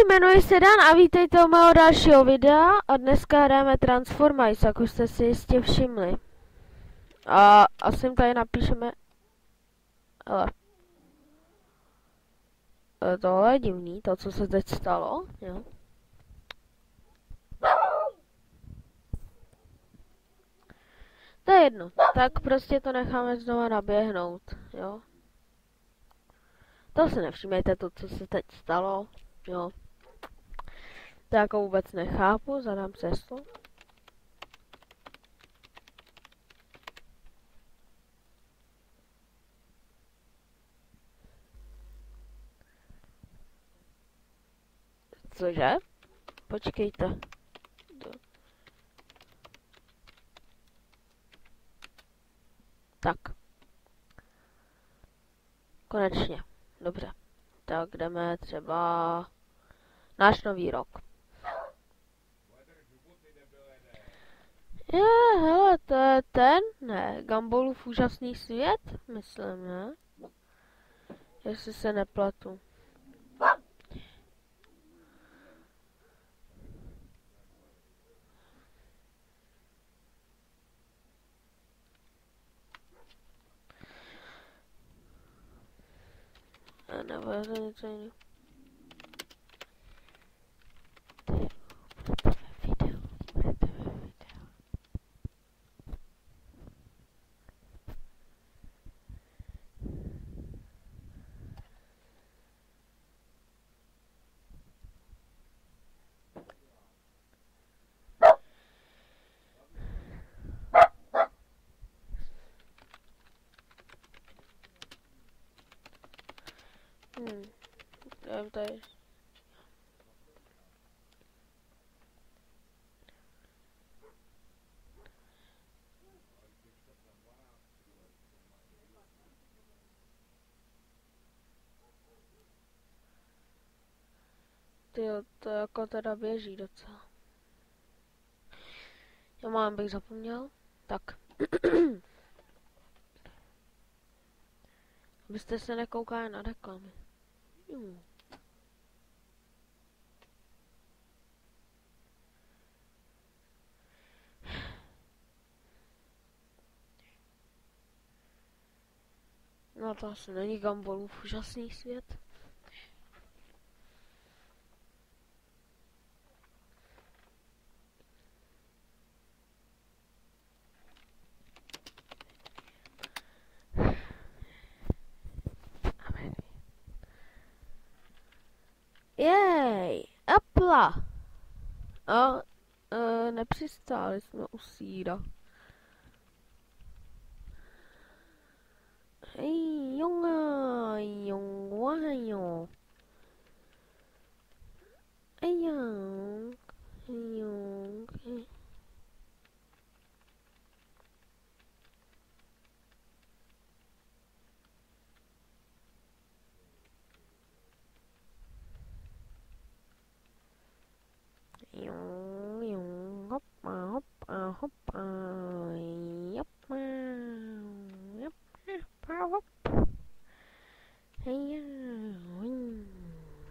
jmenuji se Dan a vítejte u mého dalšího videa a dneska hrajeme Transformice, jak už jste si jistě všimli. A asi tady napíšeme... Hele. Tohle je divný, to co se teď stalo, jo. To je jedno, tak prostě to necháme znova naběhnout, jo. To si nevšímejte, to co se teď stalo, jo. To jako vůbec nechápu, zadám cestu. Cože? Počkejte. Tak. Konečně. Dobře. Tak jdeme třeba náš nový rok. Hele, to je ten? Ne, Gumballův úžasný svět? Myslím, ne? Jestli se nepletu. Nebo je to něco jiného. Nevím, tady. Tyjo, to jako teda běží docela. Já mám, bych zapomněl. Tak. Abyste se nekoukali na reklamy. No to asi není Gumballův úžasný svět. Jej, Apla. A nepřistáli jsme u síra. Hej, jonga, jonga, jo. Ejang, jong. Jong, jong, hoppa, hoppa, hoppa, hoppa, hoppa, hoppa. Hey, jong,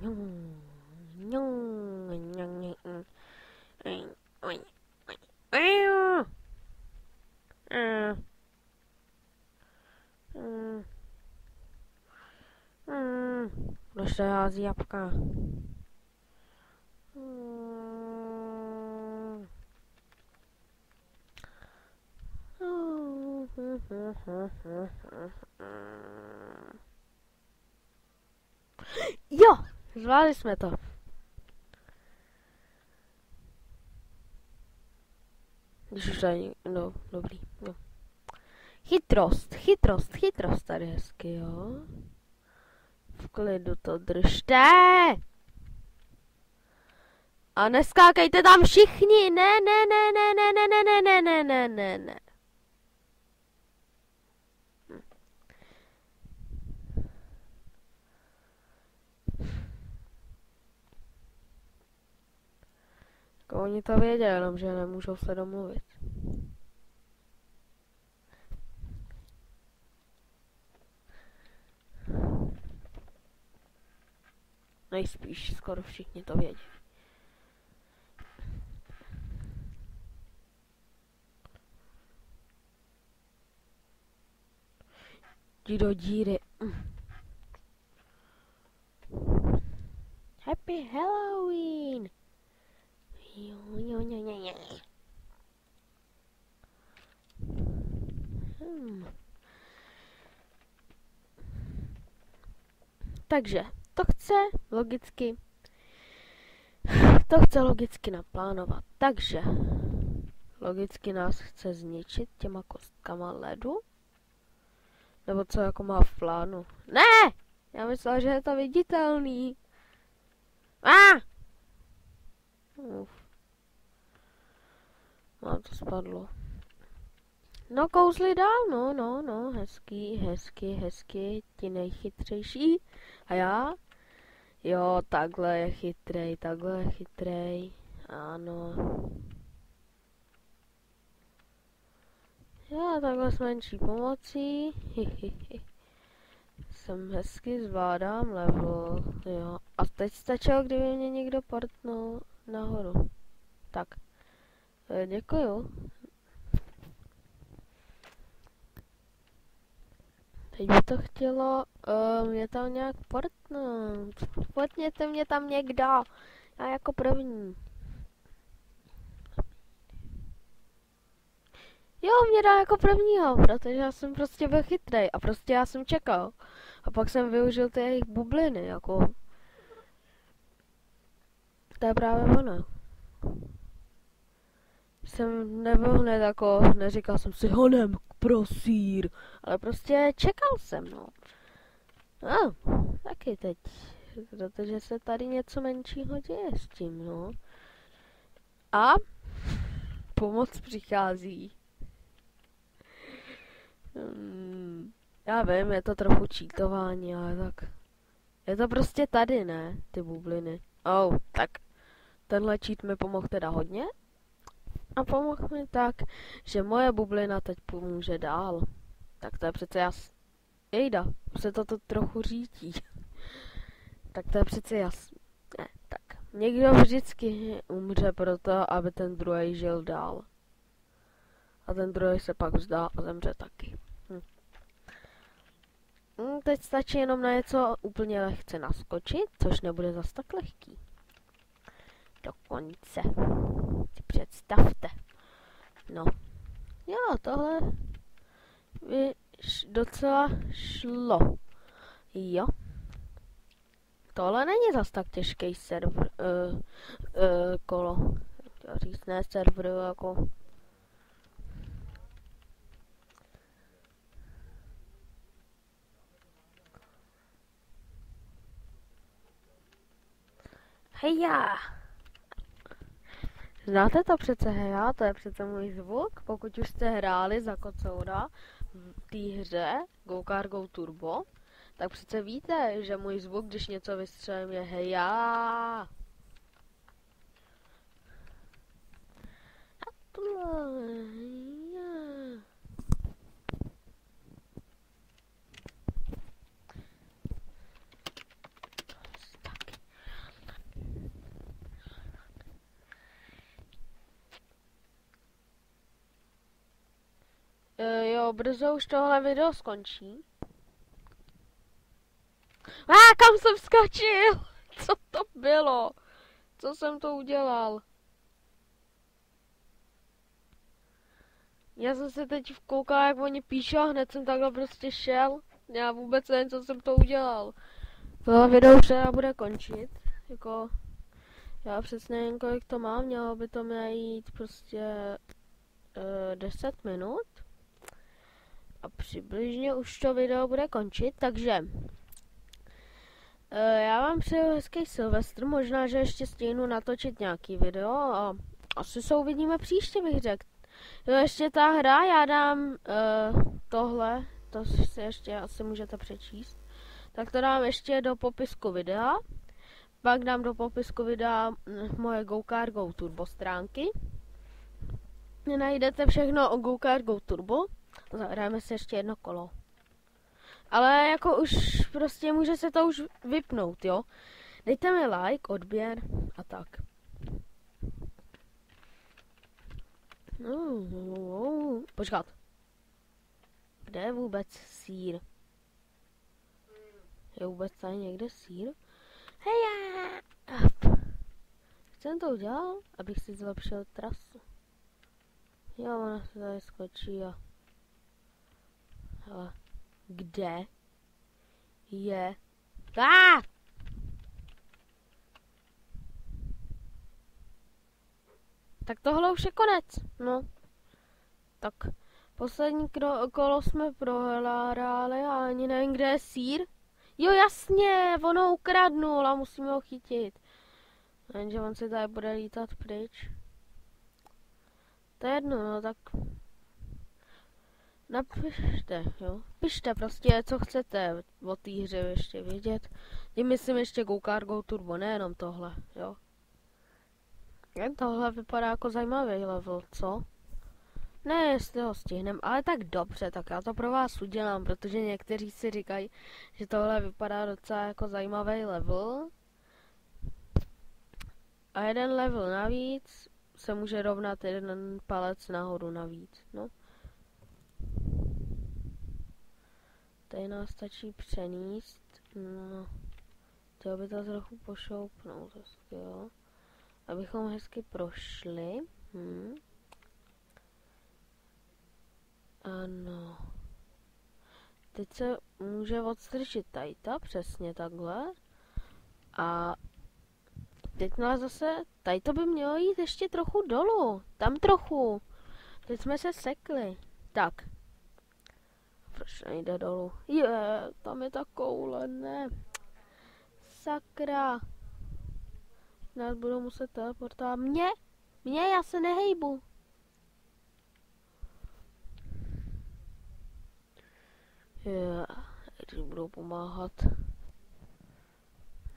jong, jong, jong, kdo se hází jabka? Jo, zvládli jsme to. Když už tady, no, dobrý, no. Chytrost tady hezky, jo. V klidu to držte. A neskákejte tam všichni, ne. Oni to věděli, jenom že nemůžou se domluvit. Nejspíš skoro všichni to vědí. Jdi do díry. Happy Halloween! Takže to chce logicky naplánovat. Takže logicky nás chce zničit těma kostkama ledu. Nebo co jako má v plánu. Ne! Já myslela, že je to viditelný. Mám to spadlo. No kouzli dál, no, hezky, ti nejchytřejší. A já? Jo, takhle je chytrej, ano. Já takhle s menší pomocí, jsem hezky, zvládám level, jo. A teď stačilo, kdyby mě někdo portnul nahoru. Tak, děkuju. Teď by to chtělo mě tam nějak portnout. Portněte mě tam někdo. Já jako první. Jo, mě dá jako prvního, protože já jsem prostě byl chytrej a prostě já jsem čekal. A pak jsem využil ty jejich bubliny, jako. To je právě ono. Jsem nebyl hned jako, neříkal jsem si honem pro sír, ale prostě čekal jsem, no. No, taky teď, protože se tady něco menšího děje s tím, no. A pomoc přichází. Já vím, je to trochu čítování, ale tak. Je to prostě tady, ne? Ty bubliny. Tak. Tenhle cheat mi pomohl teda hodně. A pomohl mi tak, že moje bublina teď pomůže dál. Tak to je přece jasný. Jejda, se to trochu řítí. Tak to je přece jasný. Ne, tak. Někdo vždycky umře proto, aby ten druhý žil dál. A ten druhý se pak vzdá a zemře taky. Teď stačí jenom na něco úplně lehce naskočit, což nebude zas tak lehký. Dokonce. Si představte. No. Jo, tohle by docela šlo. Jo. Tohle není zas tak těžký server, kolo. Chtěl říct, ne server, jako. Heja! Znáte to přece, heja, to je přece můj zvuk, pokud už jste hráli za Kocoura v té hře Go Turbo, tak přece víte, že můj zvuk, když něco vystřelím, je heja. Jo, brzo už tohle video skončí. Kam jsem vskočil? Co to bylo? Co jsem to udělal? Já jsem se teď koukal, jak oni píšou, a hned jsem takhle prostě šel. Já vůbec nevím, co jsem to udělal. Tohle video už teda bude končit. Jako, já přesně nevím, kolik to mám, mělo by to jít prostě 10 minut. A přibližně už to video bude končit, takže já vám přeju hezký Silvestr, možná, že ještě stihnu natočit nějaký video a asi se uvidíme příště, bych řekl. Jo, ještě ta hra, já dám tohle, to si ještě asi můžete přečíst, tak to dám ještě do popisku videa, pak dám do popisku videa moje Go Turbo stránky. Najdete všechno o Go Turbo. Zahrajeme si ještě jedno kolo. Ale jako už prostě může se to už vypnout, jo. Dejte mi like, odběr a tak. Počkat. Kde je vůbec sýr? Je vůbec tady někde sýr? Heja! Jsem to udělal, abych si zlepšil trasu. Jo, ona se tady skočí a... Hele, kde je... Tak tohle už je konec, no. Tak, poslední kolo jsme prohráli a ani nevím, kde je sýr. Jo, jasně, ono ukradnul a musíme ho chytit. Jenže on se tady bude lítat pryč. To je jedno, no tak... Napište, jo. Pište prostě, co chcete o té hře ještě vědět. Tím myslím ještě Go Kart Go Turbo, nejenom tohle, jo. Jen tohle vypadá jako zajímavý level, co? Ne, jestli ho stihnem, ale tak dobře, tak já to pro vás udělám, protože někteří si říkají, že tohle vypadá docela jako zajímavý level. A jeden level navíc se může rovnat jeden palec nahoru navíc, no. Tady nás stačí přenést, no. Chtěl by to trochu pošoupnout, hezky, jo. Abychom hezky prošli. Ano. Teď se může odstrčit tady ta, přesně takhle. A teď nás zase, tady to by mělo jít ještě trochu dolů. Tam trochu. Teď jsme se sekli. Tak. Proč nejde dolů? Tam je ta koule, ne. Sakra. Nás budou muset teleportovat. Mě, já se nehejbu. Když budou pomáhat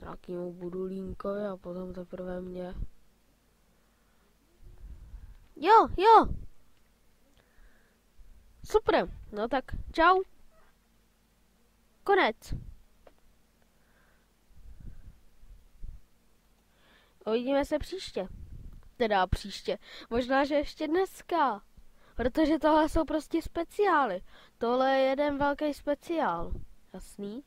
nějakému budulínkovi a potom teprve mě. Jo. Super, no tak čau. Konec. Uvidíme se příště. Teda příště. Možná, že ještě dneska. Protože tohle jsou prostě speciály. Tohle je jeden velký speciál. Jasný?